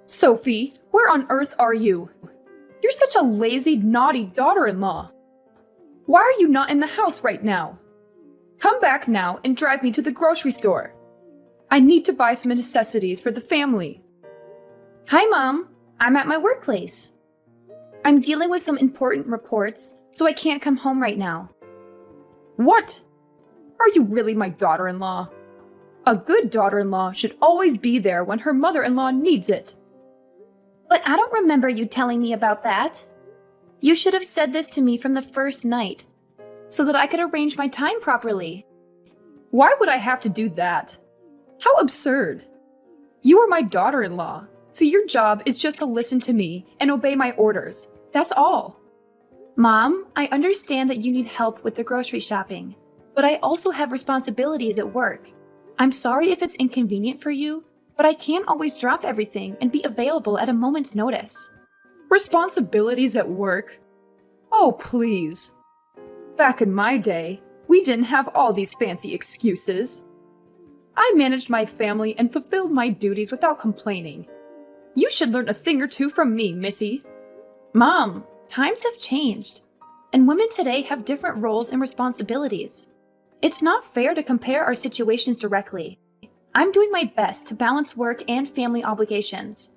Sophie, where on earth are you? You're such a lazy, naughty daughter-in-law. Why are you not in the house right now? Come back now and drive me to the grocery store. I need to buy some necessities for the family. Hi, Mom. I'm at my workplace. I'm dealing with some important reports, so I can't come home right now. What? Are you really my daughter-in-law? A good daughter-in-law should always be there when her mother-in-law needs it. But I don't remember you telling me about that. You should have said this to me from the first night, so that I could arrange my time properly. Why would I have to do that? How absurd. You are my daughter-in-law, so your job is just to listen to me and obey my orders. That's all. Mom, I understand that you need help with the grocery shopping, but I also have responsibilities at work. I'm sorry if it's inconvenient for you, but I can't always drop everything and be available at a moment's notice. Responsibilities at work? Oh, please. Back in my day, we didn't have all these fancy excuses. I managed my family and fulfilled my duties without complaining. You should learn a thing or two from me, Missy. Mom, times have changed, and women today have different roles and responsibilities. It's not fair to compare our situations directly. I'm doing my best to balance work and family obligations.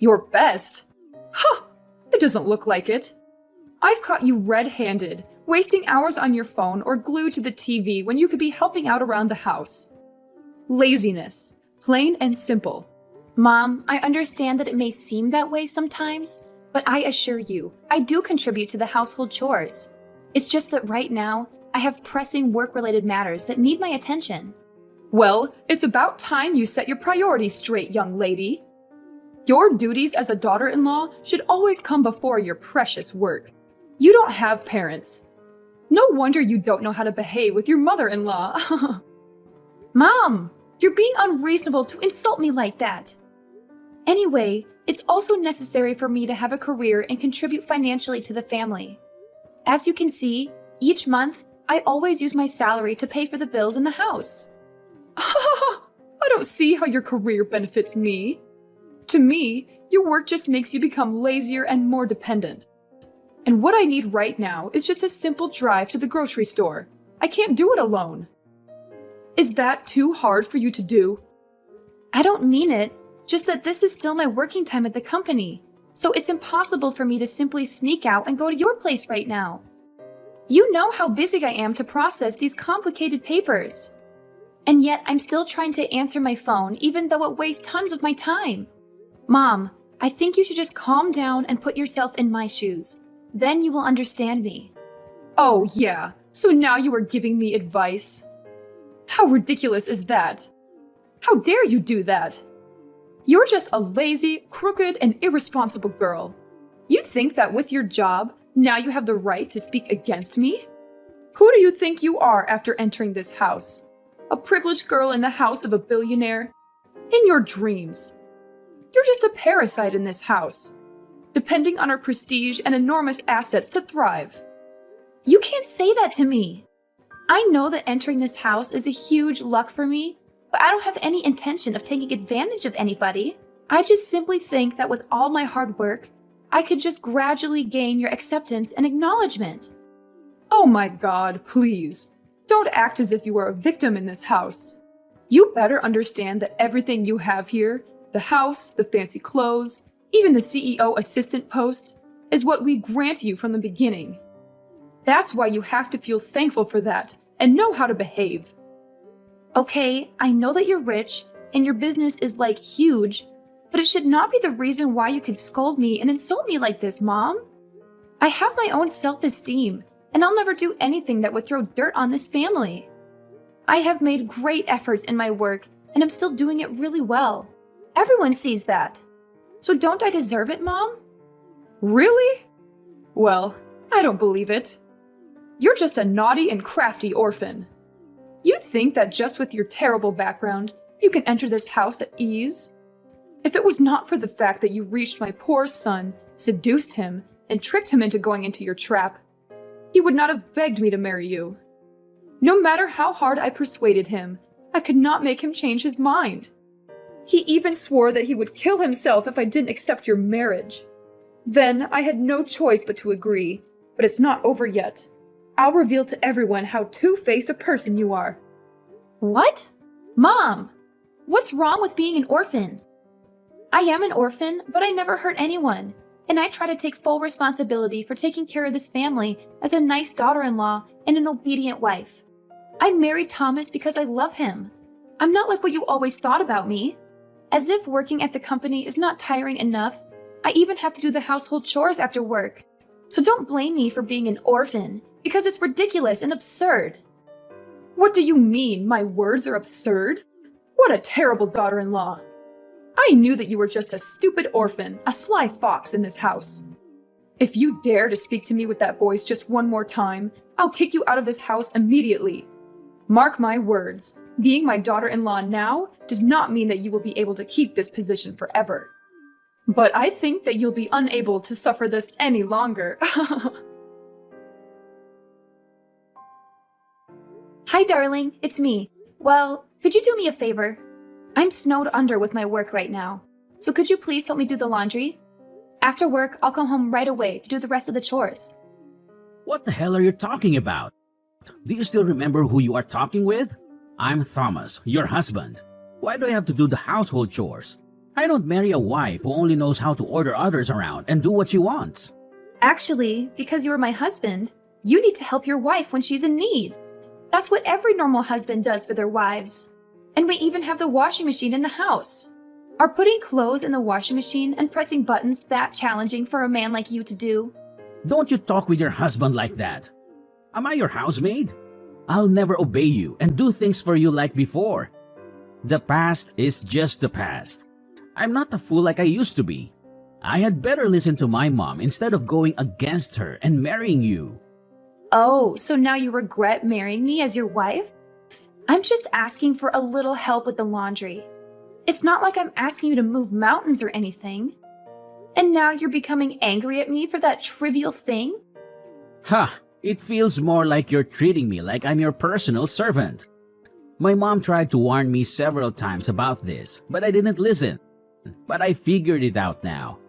Your best? Huh! It doesn't look like it. I've caught you red-handed, wasting hours on your phone or glued to the TV when you could be helping out around the house. Laziness. Plain and simple. Mom, I understand that it may seem that way sometimes, but I assure you, I do contribute to the household chores. It's just that right now, I have pressing work-related matters that need my attention. Well, it's about time you set your priorities straight, young lady. Your duties as a daughter-in-law should always come before your precious work. You don't have parents. No wonder you don't know how to behave with your mother-in-law. Mom, you're being unreasonable to insult me like that. Anyway, it's also necessary for me to have a career and contribute financially to the family. As you can see, each month, I always use my salary to pay for the bills in the house. I don't see how your career benefits me. To me, your work just makes you become lazier and more dependent. And what I need right now is just a simple drive to the grocery store. I can't do it alone. Is that too hard for you to do? I don't mean it, just that this is still my working time at the company, so it's impossible for me to simply sneak out and go to your place right now. You know how busy I am to process these complicated papers. And yet I'm still trying to answer my phone even though it wastes tons of my time. Mom, I think you should just calm down and put yourself in my shoes. Then you will understand me. Oh yeah, so now you are giving me advice? How ridiculous is that? How dare you do that? You're just a lazy, crooked, and irresponsible girl. You think that with your job, now you have the right to speak against me? Who do you think you are after entering this house? A privileged girl in the house of a billionaire? In your dreams. You're just a parasite in this house, depending on our prestige and enormous assets to thrive. You can't say that to me. I know that entering this house is a huge luck for me, but I don't have any intention of taking advantage of anybody. I just simply think that with all my hard work, I could just gradually gain your acceptance and acknowledgement. Oh my God, please. Don't act as if you are a victim in this house. You better understand that everything you have here, the house, the fancy clothes, even the CEO assistant post, is what we grant you from the beginning. That's why you have to feel thankful for that and know how to behave. Okay, I know that you're rich and your business is like huge, but it should not be the reason why you could scold me and insult me like this, Mom. I have my own self-esteem, and I'll never do anything that would throw dirt on this family. I have made great efforts in my work, and I'm still doing it really well. Everyone sees that. So don't I deserve it, Mom? Really? Well, I don't believe it. You're just a naughty and crafty orphan. You think that just with your terrible background, you can enter this house at ease? If it was not for the fact that you reached my poor son, seduced him, and tricked him into going into your trap, he would not have begged me to marry you. No matter how hard I persuaded him, I could not make him change his mind. He even swore that he would kill himself if I didn't accept your marriage. Then I had no choice but to agree, but it's not over yet. I'll reveal to everyone how two-faced a person you are. What? Mom! What's wrong with being an orphan? I am an orphan, but I never hurt anyone, and I try to take full responsibility for taking care of this family as a nice daughter-in-law and an obedient wife. I married Thomas because I love him. I'm not like what you always thought about me. As if working at the company is not tiring enough, I even have to do the household chores after work. So don't blame me for being an orphan, because it's ridiculous and absurd. What do you mean my words are absurd? What a terrible daughter-in-law. I knew that you were just a stupid orphan, a sly fox in this house. If you dare to speak to me with that voice just one more time, I'll kick you out of this house immediately. Mark my words, being my daughter-in-law now does not mean that you will be able to keep this position forever. But I think that you'll be unable to suffer this any longer. Hi, darling, it's me. Well, could you do me a favor? I'm snowed under with my work right now, so could you please help me do the laundry? After work, I'll come home right away to do the rest of the chores. What the hell are you talking about? Do you still remember who you are talking with? I'm Thomas, your husband. Why do I have to do the household chores? I don't marry a wife who only knows how to order others around and do what she wants. Actually, because you're my husband, you need to help your wife when she's in need. That's what every normal husband does for their wives. And we even have the washing machine in the house. Are putting clothes in the washing machine and pressing buttons that challenging for a man like you to do? Don't you talk with your husband like that. Am I your housemaid? I'll never obey you and do things for you like before. The past is just the past. I'm not a fool like I used to be. I had better listen to my mom instead of going against her and marrying you. Oh, so now you regret marrying me as your wife? I'm just asking for a little help with the laundry. It's not like I'm asking you to move mountains or anything. And now you're becoming angry at me for that trivial thing? Ha! It feels more like you're treating me like I'm your personal servant. My mom tried to warn me several times about this, but I didn't listen. But I figured it out now.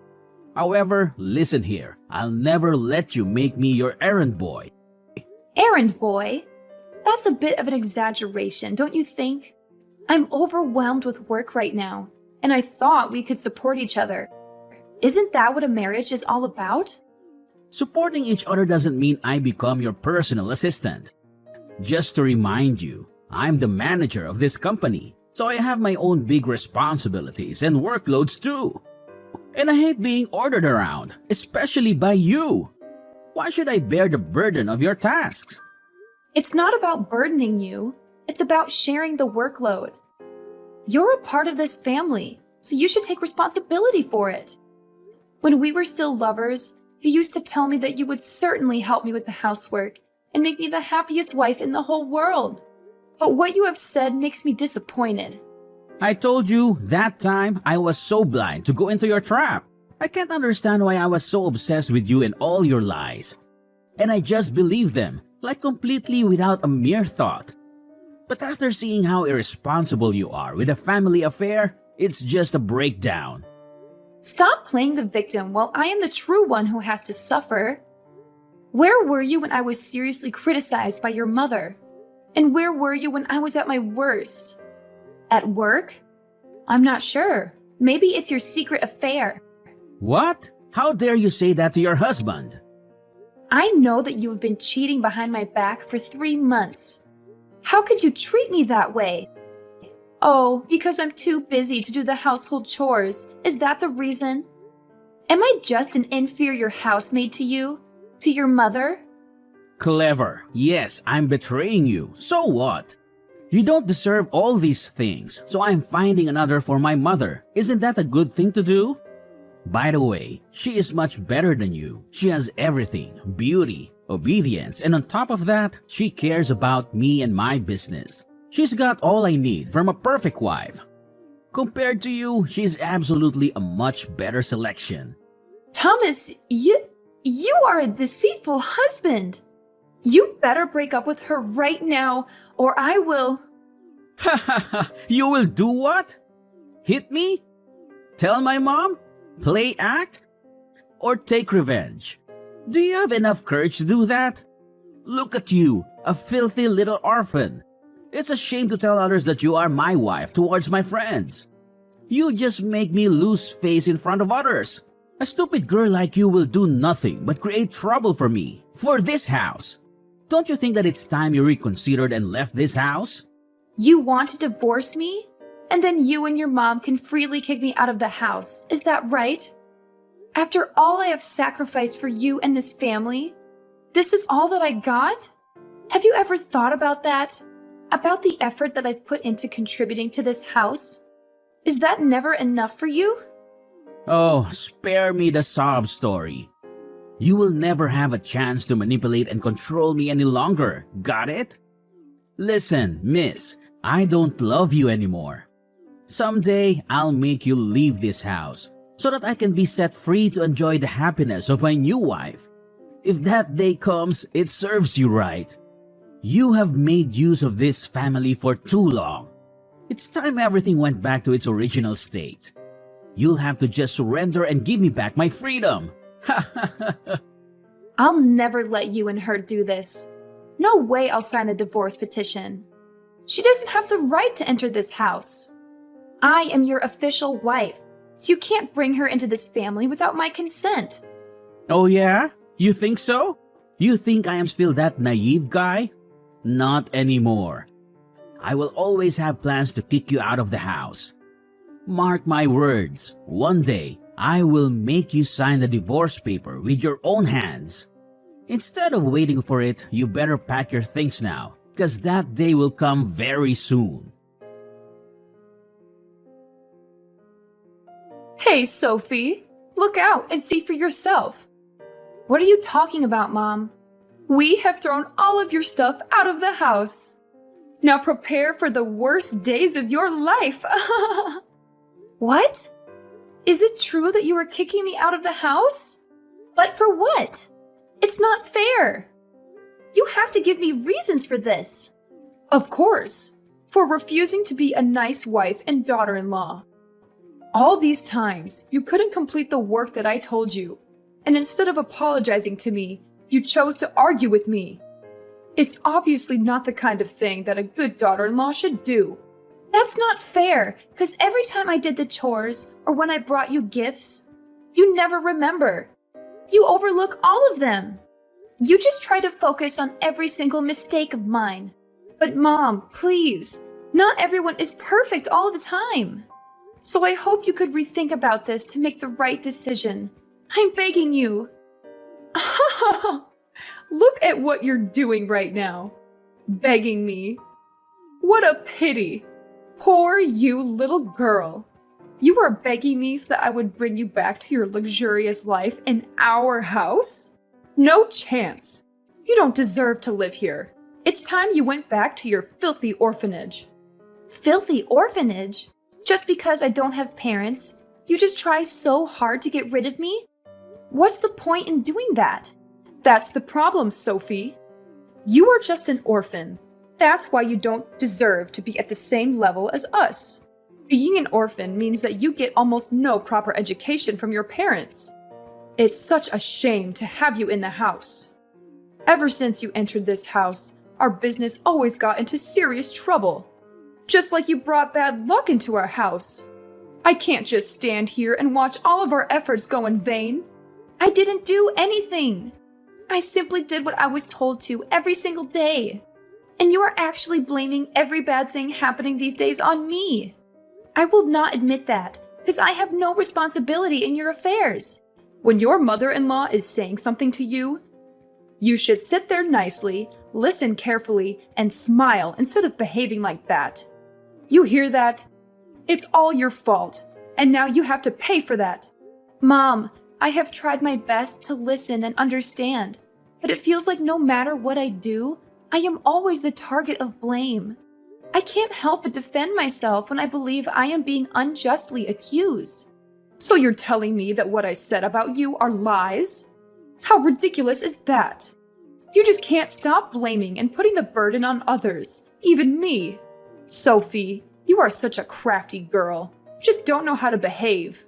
However, listen here. I'll never let you make me your errand boy. Errand boy? That's a bit of an exaggeration, don't you think? I'm overwhelmed with work right now, and I thought we could support each other. Isn't that what a marriage is all about? Supporting each other doesn't mean I become your personal assistant. Just to remind you, I'm the manager of this company, so I have my own big responsibilities and workloads too. And I hate being ordered around, especially by you. Why should I bear the burden of your tasks? It's not about burdening you, it's about sharing the workload. You're a part of this family, so you should take responsibility for it. When we were still lovers, you used to tell me that you would certainly help me with the housework and make me the happiest wife in the whole world. But what you have said makes me disappointed. I told you that time I was so blind to go into your trap. I can't understand why I was so obsessed with you and all your lies. And I just believed them, like completely without a mere thought. But after seeing how irresponsible you are with a family affair, it's just a breakdown. Stop playing the victim while I am the true one who has to suffer. Where were you when I was seriously criticized by your mother? And where were you when I was at my worst? At work? I'm not sure. Maybe it's your secret affair. What? How dare you say that to your husband? I know that you have been cheating behind my back for 3 months. How could you treat me that way? Oh, because I'm too busy to do the household chores. Is that the reason? Am I just an inferior housemaid to you? To your mother? Clever. Yes, I'm betraying you. So what? You don't deserve all these things, so I'm finding another for my mother. Isn't that a good thing to do? By the way, she is much better than you. She has everything, beauty, obedience, and on top of that, she cares about me and my business. She's got all I need from a perfect wife. Compared to you, she's absolutely a much better selection. Thomas, you are a deceitful husband. You better break up with her right now, or I will. Ha ha ha! You will do what? Hit me? Tell my mom? Play act? Or take revenge? Do you have enough courage to do that? Look at you, a filthy little orphan. It's a shame to tell others that you are my wife towards my friends. You just make me lose face in front of others. A stupid girl like you will do nothing but create trouble for me, for this house. Don't you think that it's time you reconsidered and left this house? You want to divorce me? And then you and your mom can freely kick me out of the house. Is that right? After all I have sacrificed for you and this family, this is all that I got? Have you ever thought about that? About the effort that I've put into contributing to this house? Is that never enough for you? Oh, spare me the sob story. You will never have a chance to manipulate and control me any longer, got it? Listen, miss, I don't love you anymore. Someday, I'll make you leave this house so that I can be set free to enjoy the happiness of my new wife. If that day comes, it serves you right. You have made use of this family for too long. It's time everything went back to its original state. You'll have to just surrender and give me back my freedom. I'll never let you and her do this. No way I'll sign a divorce petition. She doesn't have the right to enter this house. I am your official wife, so you can't bring her into this family without my consent. Oh yeah? You think so? You think I am still that naive guy? Not anymore. I will always have plans to kick you out of the house. Mark my words, one day I will make you sign the divorce paper with your own hands. Instead of waiting for it, you better pack your things now, because that day will come very soon. Hey, Sophie, look out and see for yourself. What are you talking about, Mom? We have thrown all of your stuff out of the house. Now prepare for the worst days of your life. What? Is it true that you are kicking me out of the house? But for what? It's not fair. You have to give me reasons for this. Of course, for refusing to be a nice wife and daughter-in-law. All these times, you couldn't complete the work that I told you, and instead of apologizing to me, you chose to argue with me. It's obviously not the kind of thing that a good daughter-in-law should do. That's not fair, because every time I did the chores or when I brought you gifts, you never remember. You overlook all of them. You just try to focus on every single mistake of mine. But Mom, please, not everyone is perfect all the time. So I hope you could rethink about this to make the right decision. I'm begging you. Look at what you're doing right now. Begging me. What a pity. Poor you, little girl. You are begging me so that I would bring you back to your luxurious life in our house? No chance. You don't deserve to live here. It's time you went back to your filthy orphanage. Filthy orphanage? Just because I don't have parents, you just try so hard to get rid of me? What's the point in doing that? That's the problem, Sophie. You are just an orphan. That's why you don't deserve to be at the same level as us. Being an orphan means that you get almost no proper education from your parents. It's such a shame to have you in the house. Ever since you entered this house, our business always got into serious trouble. Just like you brought bad luck into our house. I can't just stand here and watch all of our efforts go in vain. I didn't do anything. I simply did what I was told to every single day. And you are actually blaming every bad thing happening these days on me. I will not admit that, because I have no responsibility in your affairs. When your mother-in-law is saying something to you, you should sit there nicely, listen carefully, and smile instead of behaving like that. You hear that? It's all your fault, and now you have to pay for that. Mom, I have tried my best to listen and understand, but it feels like no matter what I do, I am always the target of blame. I can't help but defend myself when I believe I am being unjustly accused. So you're telling me that what I said about you are lies? How ridiculous is that? You just can't stop blaming and putting the burden on others, even me. Sophie, you are such a crafty girl. just don't know how to behave.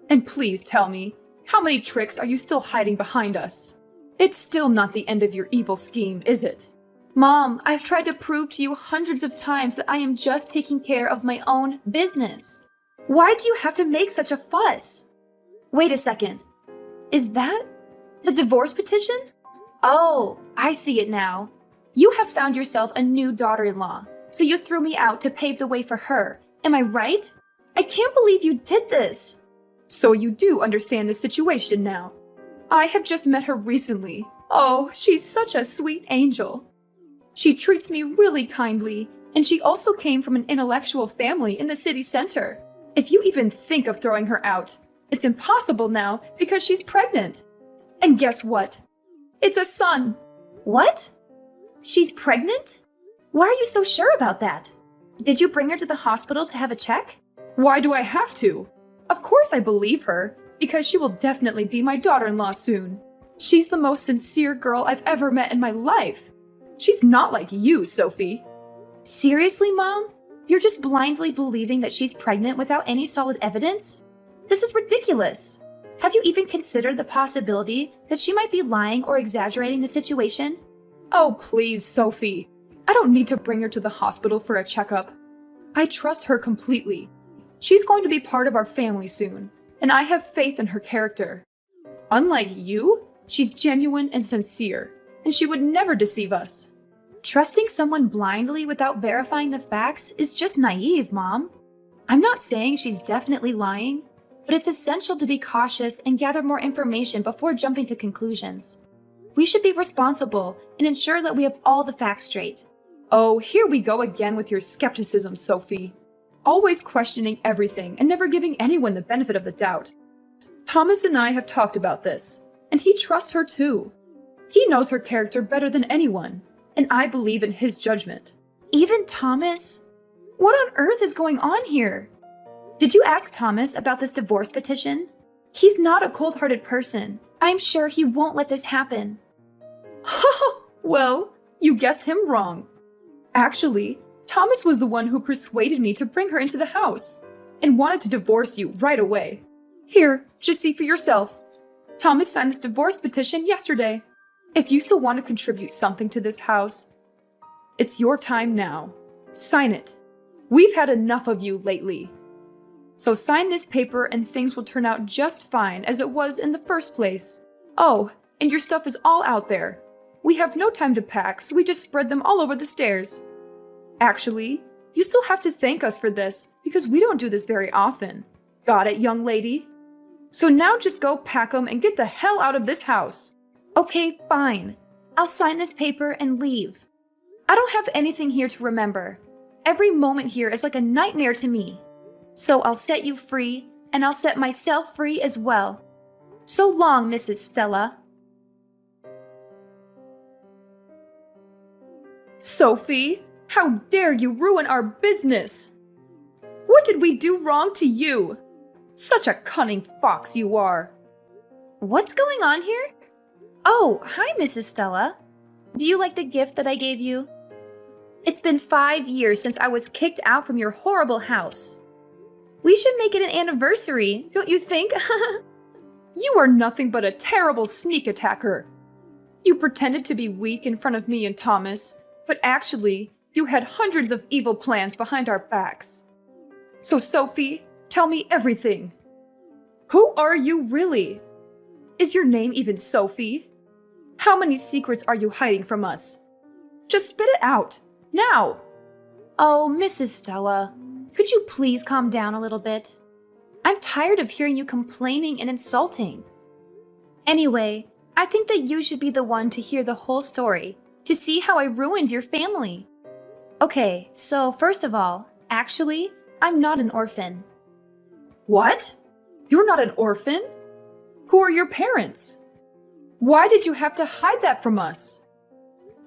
And please tell me, how many tricks are you still hiding behind us? It's still not the end of your evil scheme, is it? Mom, I've tried to prove to you hundreds of times that I am just taking care of my own business. Why do you have to make such a fuss? Wait a second. Is that the divorce petition? Oh, I see it now. You have found yourself a new daughter-in-law, so you threw me out to pave the way for her. Am I right? I can't believe you did this. So you do understand the situation now. I have just met her recently. Oh, she's such a sweet angel. She treats me really kindly, and she also came from an intellectual family in the city center. If you even think of throwing her out, it's impossible now because she's pregnant. And guess what? It's a son. What? She's pregnant? Why are you so sure about that? Did you bring her to the hospital to have a check? Why do I have to? Of course I believe her, because she will definitely be my daughter-in-law soon. She's the most sincere girl I've ever met in my life. She's not like you, Sophie. Seriously, Mom? You're just blindly believing that she's pregnant without any solid evidence? This is ridiculous. Have you even considered the possibility that she might be lying or exaggerating the situation? Oh, please, Sophie. I don't need to bring her to the hospital for a checkup. I trust her completely. She's going to be part of our family soon, and I have faith in her character. Unlike you, she's genuine and sincere, and she would never deceive us. Trusting someone blindly without verifying the facts is just naive, Mom. I'm not saying she's definitely lying, but it's essential to be cautious and gather more information before jumping to conclusions. We should be responsible and ensure that we have all the facts straight. Oh, here we go again with your skepticism, Sophie. Always questioning everything and never giving anyone the benefit of the doubt. Thomas and I have talked about this, and he trusts her too. He knows her character better than anyone, and I believe in his judgment. Even Thomas? What on earth is going on here? Did you ask Thomas about this divorce petition? He's not a cold-hearted person. I'm sure he won't let this happen. Well, you guessed him wrong. Actually, Thomas was the one who persuaded me to bring her into the house and wanted to divorce you right away. Here, just see for yourself. Thomas signed this divorce petition yesterday. If you still want to contribute something to this house, it's your time now. Sign it. We've had enough of you lately. So sign this paper and things will turn out just fine as it was in the first place. Oh, and your stuff is all out there. We have no time to pack, so we just spread them all over the stairs. Actually, you still have to thank us for this because we don't do this very often. Got it, young lady? So now just go pack them and get the hell out of this house. Okay, fine. I'll sign this paper and leave. I don't have anything here to remember. Every moment here is like a nightmare to me. So I'll set you free, and I'll set myself free as well. So long, Mrs. Stella. Sophie, how dare you ruin our business? What did we do wrong to you? Such a cunning fox you are. What's going on here? Oh, hi, Mrs. Stella. Do you like the gift that I gave you? It's been 5 years since I was kicked out from your horrible house. We should make it an anniversary, don't you think? You are nothing but a terrible sneak attacker. You pretended to be weak in front of me and Thomas, but actually, you had hundreds of evil plans behind our backs. So, Sophie, tell me everything. Who are you really? Is your name even Sophie? How many secrets are you hiding from us? Just spit it out, now! Oh, Mrs. Stella, could you please calm down a little bit? I'm tired of hearing you complaining and insulting. Anyway, I think that you should be the one to hear the whole story, to see how I ruined your family. Okay, so first of all, actually, I'm not an orphan. What? You're not an orphan? Who are your parents? Why did you have to hide that from us?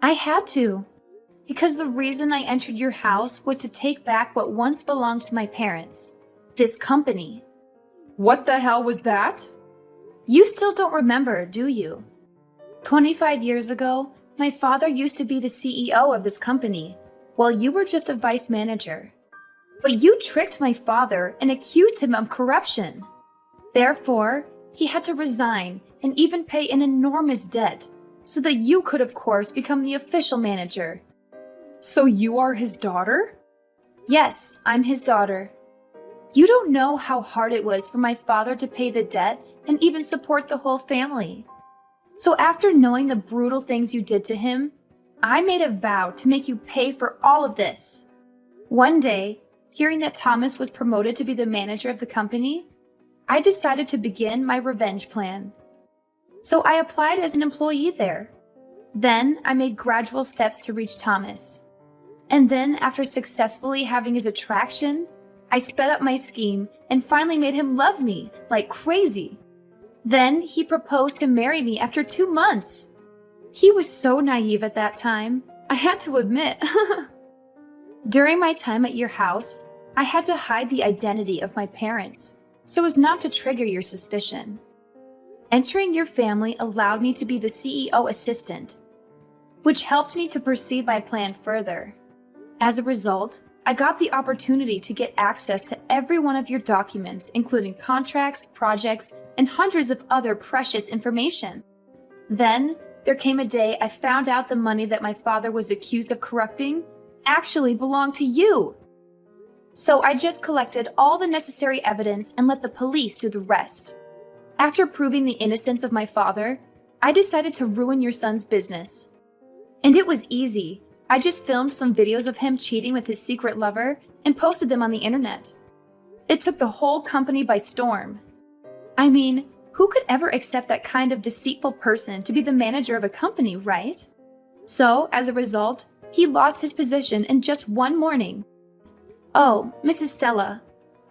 I had to, because the reason I entered your house was to take back what once belonged to my parents, this company. What the hell was that? You still don't remember, do you? 25 years ago, my father used to be the CEO of this company, while you were just a vice manager. But you tricked my father and accused him of corruption. Therefore, he had to resign and even pay an enormous debt so that you could, of course, become the official manager. So you are his daughter? Yes, I'm his daughter. You don't know how hard it was for my father to pay the debt and even support the whole family. So after knowing the brutal things you did to him, I made a vow to make you pay for all of this. One day, hearing that Thomas was promoted to be the manager of the company, I decided to begin my revenge plan. So I applied as an employee there. Then I made gradual steps to reach Thomas. And then, after successfully having his attraction, I sped up my scheme and finally made him love me like crazy. Then he proposed to marry me after 2 months. He was so naive at that time, I had to admit. During my time at your house, I had to hide the identity of my parents so as not to trigger your suspicion. Entering your family allowed me to be the CEO assistant, which helped me to perceive my plan further. As a result, I got the opportunity to get access to every one of your documents, including contracts, projects, and hundreds of other precious information. Then, there came a day I found out the money that my father was accused of corrupting actually belonged to you. So I just collected all the necessary evidence and let the police do the rest. After proving the innocence of my father, I decided to ruin your son's business. And it was easy. I just filmed some videos of him cheating with his secret lover and posted them on the internet. It took the whole company by storm. I mean, who could ever accept that kind of deceitful person to be the manager of a company, right? So, as a result, he lost his position in just one morning. Oh, Mrs. Stella,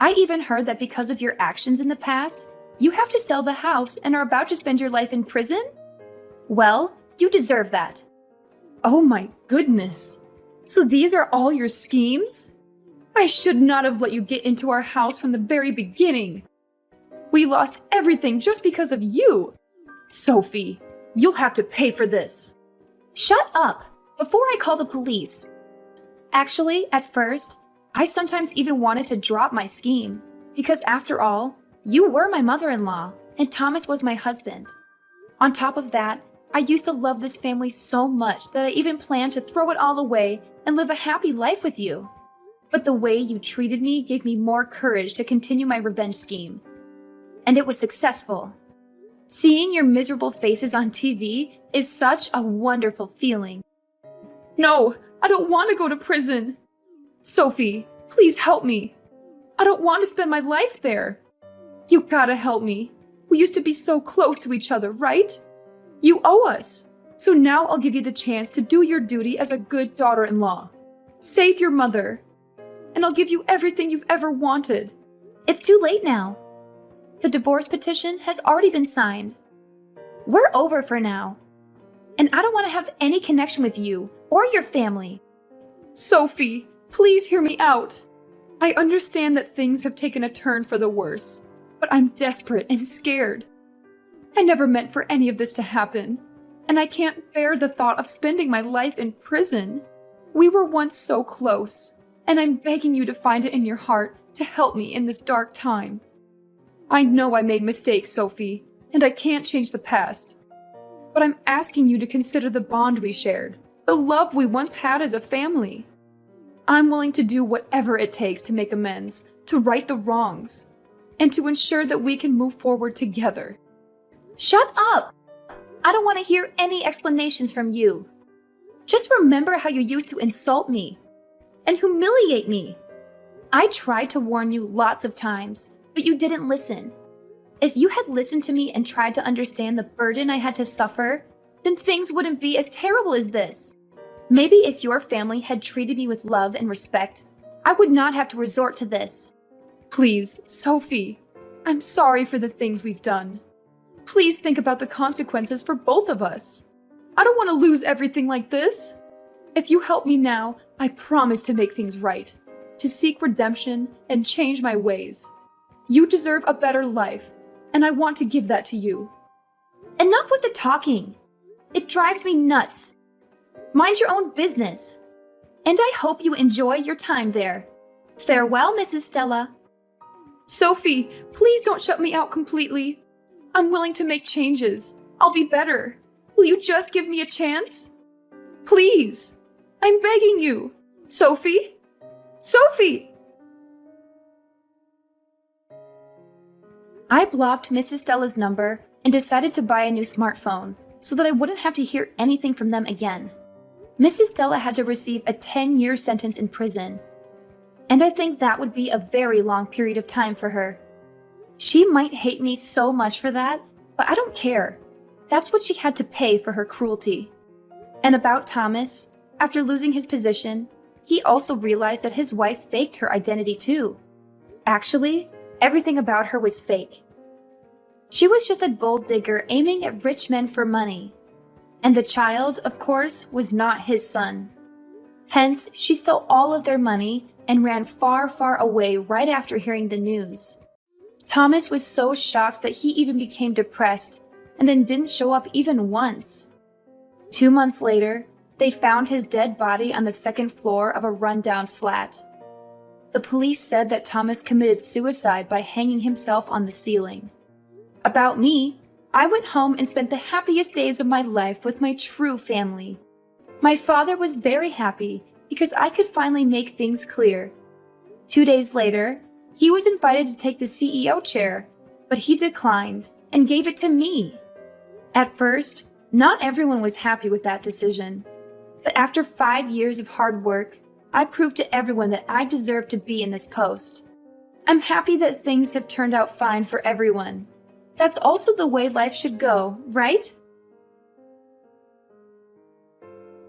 I even heard that because of your actions in the past, you have to sell the house and are about to spend your life in prison? Well, you deserve that. Oh my goodness. So these are all your schemes? I should not have let you get into our house from the very beginning. We lost everything just because of you. Sophie, you'll have to pay for this. Shut up before I call the police. Actually, at first, I sometimes even wanted to drop my scheme because after all, you were my mother-in-law and Thomas was my husband. On top of that, I used to love this family so much that I even planned to throw it all away and live a happy life with you. But the way you treated me gave me more courage to continue my revenge scheme. And it was successful. Seeing your miserable faces on TV is such a wonderful feeling. No, I don't want to go to prison. Sophie, please help me. I don't want to spend my life there. You gotta help me. We used to be so close to each other, right? You owe us. So now I'll give you the chance to do your duty as a good daughter-in-law. Save your mother. And I'll give you everything you've ever wanted. It's too late now. The divorce petition has already been signed. We're over for now. And I don't want to have any connection with you or your family. Sophie, please hear me out. I understand that things have taken a turn for the worse, but I'm desperate and scared. I never meant for any of this to happen, and I can't bear the thought of spending my life in prison. We were once so close, and I'm begging you to find it in your heart to help me in this dark time. I know I made mistakes, Sophie, and I can't change the past. But I'm asking you to consider the bond we shared, the love we once had as a family. I'm willing to do whatever it takes to make amends, to right the wrongs, and to ensure that we can move forward together. Shut up! I don't want to hear any explanations from you. Just remember how you used to insult me and humiliate me. I tried to warn you lots of times, but you didn't listen. If you had listened to me and tried to understand the burden I had to suffer, then things wouldn't be as terrible as this. Maybe if your family had treated me with love and respect, I would not have to resort to this. Please, Sophie, I'm sorry for the things we've done. Please think about the consequences for both of us. I don't want to lose everything like this. If you help me now, I promise to make things right, to seek redemption and change my ways. You deserve a better life, and I want to give that to you. Enough with the talking. It drives me nuts. Mind your own business. And I hope you enjoy your time there. Farewell, Mrs. Stella. Sophie, please don't shut me out completely. I'm willing to make changes. I'll be better. Will you just give me a chance? Please. I'm begging you. Sophie? Sophie! I blocked Mrs. Stella's number and decided to buy a new smartphone so that I wouldn't have to hear anything from them again. Mrs. Stella had to receive a 10-year sentence in prison, and I think that would be a very long period of time for her. She might hate me so much for that, but I don't care. That's what she had to pay for her cruelty. And about Thomas, after losing his position, he also realized that his wife faked her identity too. Actually, everything about her was fake. She was just a gold digger aiming at rich men for money. And the child, of course, was not his son. Hence, she stole all of their money and ran far, far away right after hearing the news. Thomas was so shocked that he even became depressed and then didn't show up even once. 2 months later, they found his dead body on the second floor of a rundown flat. The police said that Thomas committed suicide by hanging himself on the ceiling. About me, I went home and spent the happiest days of my life with my true family. My father was very happy because I could finally make things clear. 2 days later, he was invited to take the CEO chair, but he declined and gave it to me. At first, not everyone was happy with that decision. But after 5 years of hard work, I proved to everyone that I deserved to be in this post. I'm happy that things have turned out fine for everyone. That's also the way life should go, right?